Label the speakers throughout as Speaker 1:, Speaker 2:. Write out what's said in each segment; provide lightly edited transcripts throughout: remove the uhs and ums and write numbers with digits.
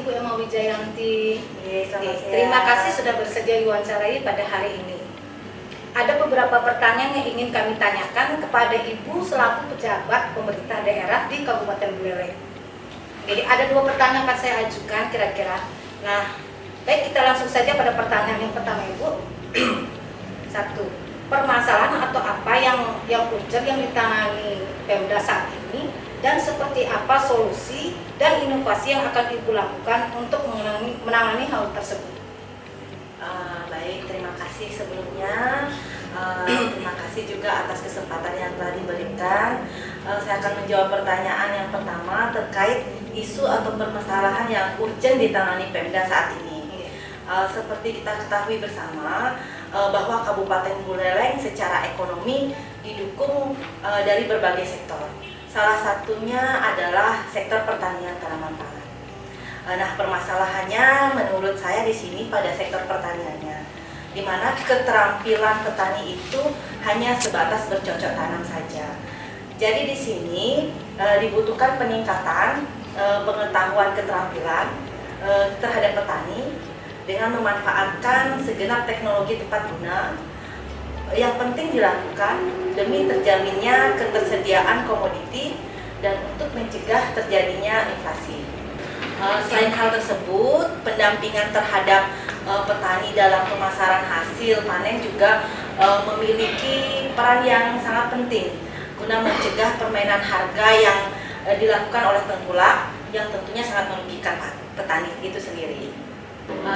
Speaker 1: Ibu Emma Wijayanti.
Speaker 2: Selamat siang.
Speaker 1: Terima kasih sudah bersedia diwawancarai pada hari ini. Ada beberapa pertanyaan yang ingin kami tanyakan kepada Ibu selaku pejabat pemerintah daerah di Kabupaten Buleleng. Jadi ada 2 pertanyaan yang akan saya ajukan kira-kira. Nah, baik kita langsung saja pada pertanyaan yang pertama, Ibu. 1. Permasalahan atau apa yang urgent yang ditangani Pemda saat ini, dan seperti apa solusi dan inovasi yang akan Ibu lakukan untuk menangani hal tersebut?
Speaker 2: Baik, terima kasih sebelumnya. Terima kasih juga atas kesempatan yang telah diberikan. Saya akan menjawab pertanyaan yang pertama terkait isu atau permasalahan yang urgent ditangani Pemda saat ini. Seperti kita ketahui bersama bahwa Kabupaten Buleleng secara ekonomi didukung dari berbagai sektor. Salah satunya adalah sektor pertanian tanaman pangan. Nah, permasalahannya menurut saya di sini pada sektor pertaniannya, di mana keterampilan petani itu hanya sebatas bercocok tanam saja. Jadi di sini dibutuhkan peningkatan pengetahuan keterampilan terhadap petani dengan memanfaatkan segenap teknologi tepat guna yang penting dilakukan demi terjaminnya ketersediaan komoditi dan untuk mencegah terjadinya inflasi. Selain hal tersebut, pendampingan terhadap petani dalam pemasaran hasil panen juga memiliki peran yang sangat penting guna mencegah permainan harga yang dilakukan oleh tengkulak yang tentunya sangat merugikan petani itu sendiri.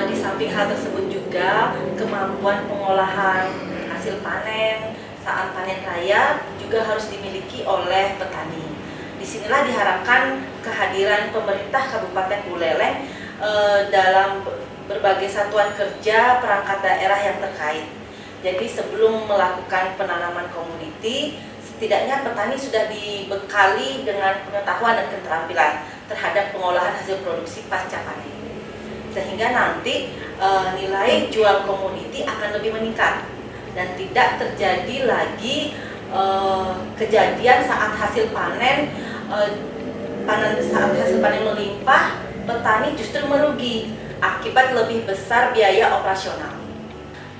Speaker 2: Di samping hal tersebut juga kemampuan pengolahan hasil panen saat panen raya juga harus dimiliki oleh petani. Disinilah diharapkan kehadiran pemerintah Kabupaten Buleleng dalam berbagai satuan kerja perangkat daerah yang terkait. Jadi sebelum melakukan penanaman komoditi, setidaknya petani sudah dibekali dengan pengetahuan dan keterampilan terhadap pengolahan hasil produksi pasca panen, sehingga nanti nilai jual komoditi akan lebih meningkat dan tidak terjadi lagi kejadian saat hasil panen melimpah, petani justru merugi akibat lebih besar biaya operasional.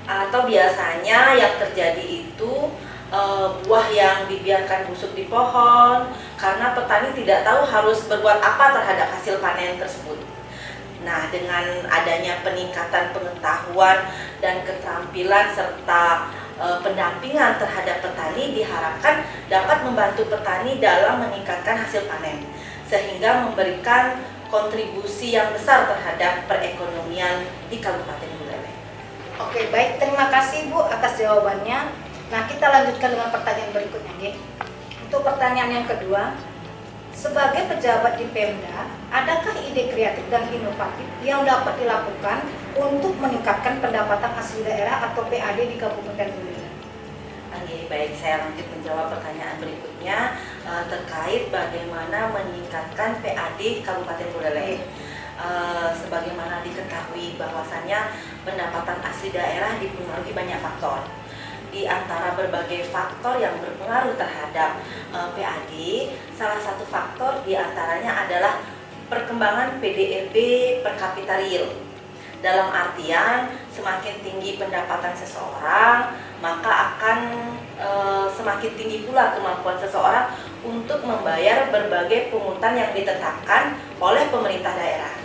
Speaker 2: Atau biasanya yang terjadi itu buah yang dibiarkan busuk di pohon karena petani tidak tahu harus berbuat apa terhadap hasil panen tersebut. Nah, dengan adanya peningkatan pengetahuan dan keterampilan serta pendampingan terhadap petani diharapkan dapat membantu petani dalam meningkatkan hasil panen sehingga memberikan kontribusi yang besar terhadap perekonomian di Kabupaten Buleleng.
Speaker 1: Oke, baik, terima kasih Bu atas jawabannya. Nah, kita lanjutkan dengan pertanyaan berikutnya, Dek. Untuk pertanyaan yang kedua, sebagai pejabat di Pemda, adakah ide kreatif dan inovatif yang dapat dilakukan untuk meningkatkan pendapatan asli daerah atau PAD di Kabupaten Buleleng?
Speaker 2: Baik, saya lanjut menjawab pertanyaan berikutnya terkait bagaimana meningkatkan PAD di Kabupaten Buleleng. Sebagaimana diketahui bahwasannya pendapatan asli daerah dipengaruhi banyak faktor. Di antara berbagai faktor yang berpengaruh terhadap PAD, salah satu faktor diantaranya adalah perkembangan PDRB per kapita real. Dalam artian, semakin tinggi pendapatan seseorang, maka akan semakin tinggi pula kemampuan seseorang untuk membayar berbagai pungutan yang ditetapkan oleh pemerintah daerah,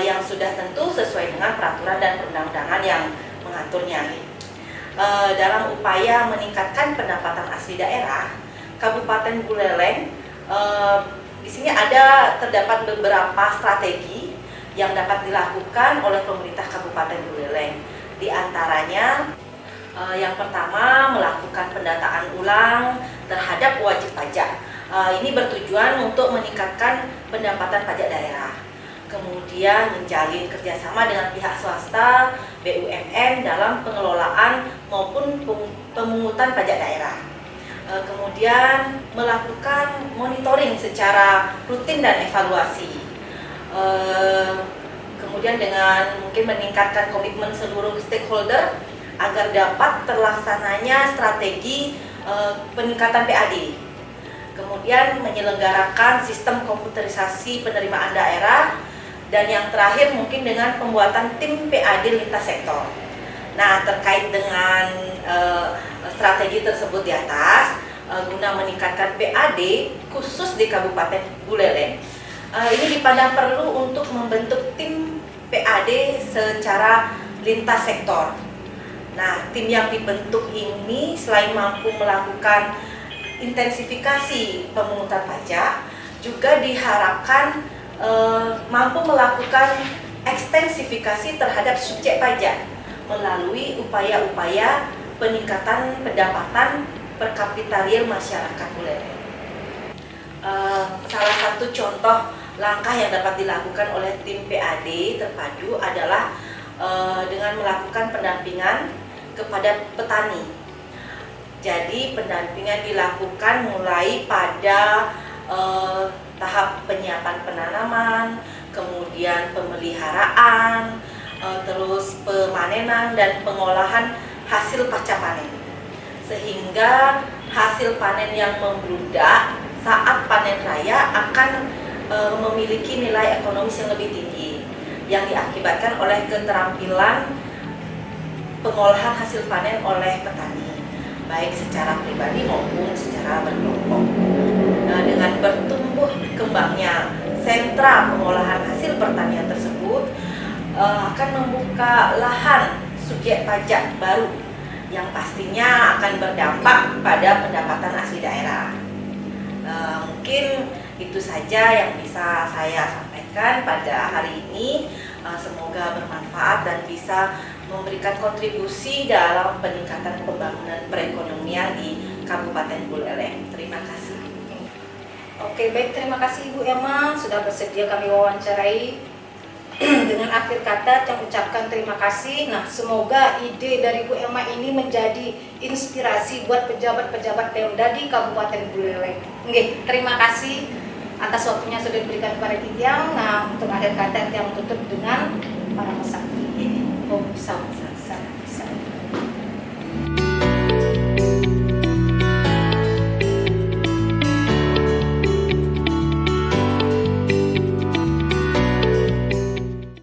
Speaker 2: yang sudah tentu sesuai dengan peraturan dan perundang-undangan yang mengaturnya. Dalam upaya meningkatkan pendapatan asli daerah, Kabupaten Buleleng di sini terdapat beberapa strategi yang dapat dilakukan oleh pemerintah Kabupaten Buleleng. Di antaranya, yang pertama melakukan pendataan ulang terhadap wajib pajak. Ini bertujuan untuk meningkatkan pendapatan pajak daerah. Kemudian menjalin kerjasama dengan pihak swasta, BUMN dalam pengelolaan maupun pemungutan pajak daerah. Kemudian melakukan monitoring secara rutin dan evaluasi. Kemudian dengan mungkin meningkatkan komitmen seluruh stakeholder agar dapat terlaksananya strategi peningkatan PAD. Kemudian menyelenggarakan sistem komputerisasi penerimaan daerah Dan yang terakhir mungkin dengan pembuatan tim PAD lintas sektor. Nah, terkait dengan strategi tersebut di atas, guna meningkatkan PAD khusus di Kabupaten Buleleng, ini dipandang perlu untuk membentuk tim PAD secara lintas sektor. Nah, tim yang dibentuk ini selain mampu melakukan intensifikasi pemungutan pajak, juga diharapkan mampu melakukan ekstensifikasi terhadap subjek pajak melalui upaya-upaya peningkatan pendapatan per kapita real masyarakat Buleleng. Salah satu contoh langkah yang dapat dilakukan oleh tim PAD terpadu adalah dengan melakukan pendampingan kepada petani. Jadi pendampingan dilakukan mulai pada tahap penyiapan penanaman, kemudian pemeliharaan, terus pemanenan dan pengolahan hasil pasca panen. Sehingga hasil panen yang membludak saat panen raya akan memiliki nilai ekonomis yang lebih tinggi yang diakibatkan oleh keterampilan pengolahan hasil panen oleh petani, baik secara pribadi maupun secara berkelompok. Nah, dengan bertumbuh kembangnya sentra pengolahan hasil pertanian tersebut akan membuka lahan subjek pajak baru yang pastinya akan berdampak pada pendapatan asli daerah. Mungkin itu saja yang bisa saya sampaikan pada hari ini. Semoga bermanfaat dan bisa memberikan kontribusi dalam peningkatan pembangunan perekonomian di Kabupaten Buleleng. Terima kasih.
Speaker 1: Oke, baik, terima kasih Ibu Emma sudah bersedia kami wawancarai. Dengan akhir kata saya ucapkan terima kasih. Nah, semoga ide dari Bu Emma ini menjadi inspirasi buat pejabat-pejabat Pemda di Kabupaten Buleleng. Oke, terima kasih atas waktunya sudah diberikan kepada Tiang. Nah, untuk akhir kata yang tutup dengan para pesan. Om Salam.